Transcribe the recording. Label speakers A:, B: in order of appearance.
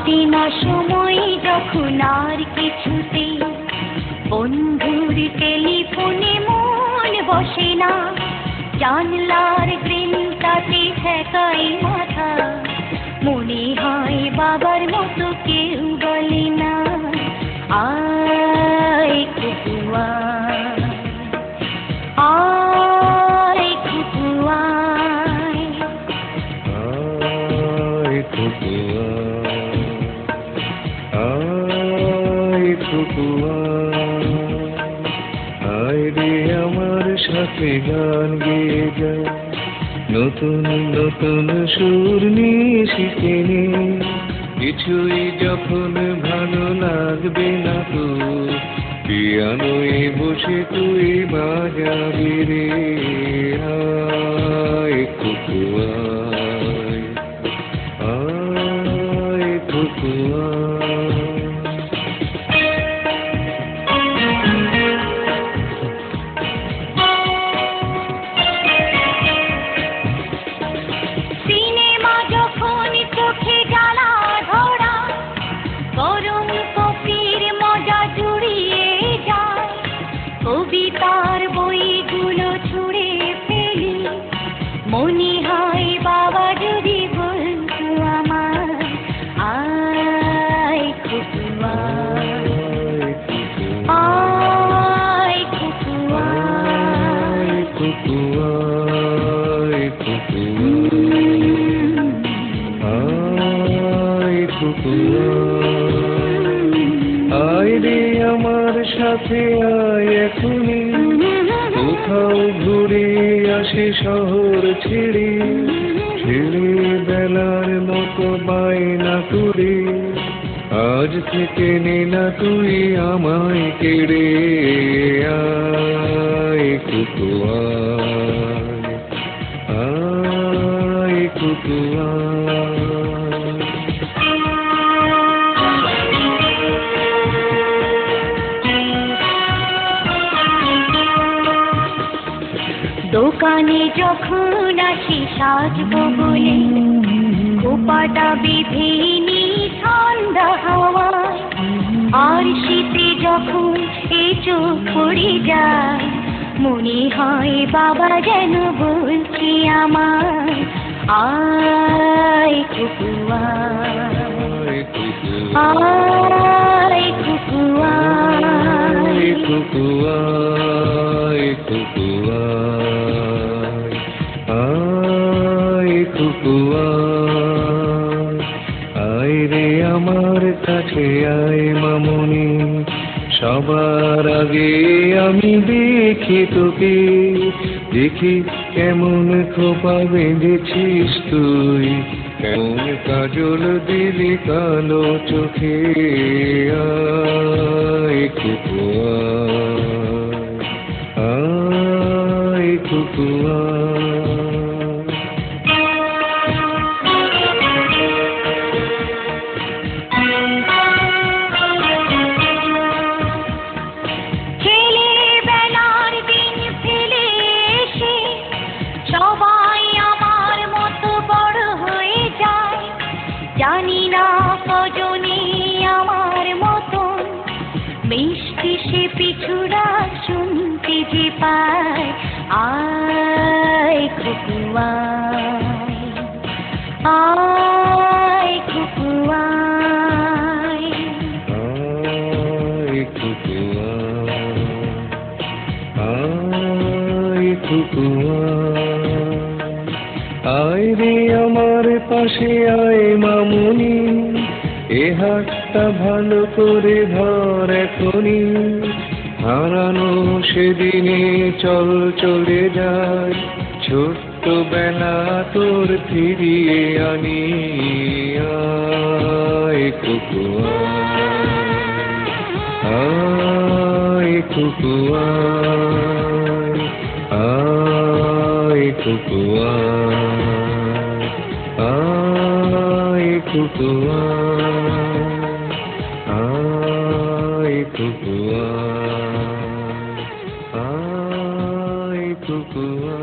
A: কাটে না সময় যখন আর কিছুতে বন্ধুর টেলিফোনে মন বসে না, জানলার গ্রিলটাতে ঠেকাই মাথা, মনে হয় বাবার মতো কেউ বলে না আয় কুকুয়া আয় কুকুয়া
B: আয় কুকুয়া আয় কুকুয়া আয় রে আমার সাথে গান গেয়ে যায়, নতুন নতুন সুর নিয়ে শিখে নে, কিছুই যখন ভালো লাগবে না তো পিয়ানোয় বসে তুই বাজাবি রে আয় কুকুয়া আয় কুকুয়া।
A: কবিতার বইগুলো ছুঁড়ে ফেলি, মনে হয় বাবা যদি বলতো আমার আয় কুকুয়া আয় কুকুয়া
B: কুকুয়া আয় কুকুয়া আয় রে আমার সাথে আয় এখনই, কোথাও ঘুরে আসে শহর ছেড়ে, ছেড়ে বেলার মতো বায়না করে, আজ থেকে নে না তুই আমায় কেড়ে আয় কুকুয়া আয় কুকুয়া।
A: দোকানে যখন আসি সাজবো বলে, খোপাটা বেঁধে নি ঠান্ডা হাওয়ায়, আর শীতে যখন এই চোখ পড়ে যায়, মনে হয় বাবা যেন বলছি আমার আয় কুকুয়া আয় কুকুয়া
B: আয় কুকুয়া আয় কুকুয়া আয় কুকুয়া আয় রে আমার কাছে আয় মামুনি, সবার আগে আমি দেখি তোকে, দেখি কেমন খোপা বেঁধেছিস তুই, কেমন কাজল দিলি কালো চোখে আয় কুকুয়া আয় কুকুয়া।
A: জানি না কজনে আমার মতন মিষ্টি সে পিছুড়া শুনতে যে পায় আয় কুকুয়া আয় কুকুয়া
B: আয় কুকুয়া আয় কুকুয়া আয় রে আমার পাশে আয় মামুনি, এ হাতটা ভালো করে ধর এখনই, হারানো সেদিনে চল চলে যায়, ছোট্ট বেলা তোর ফিরিয়ে আনি আয় কুকুয়া আয় কুকুয়া আয় কুকুয়া আয় কুকুয়া আয় কুকুয়া আয় কুকুয়া।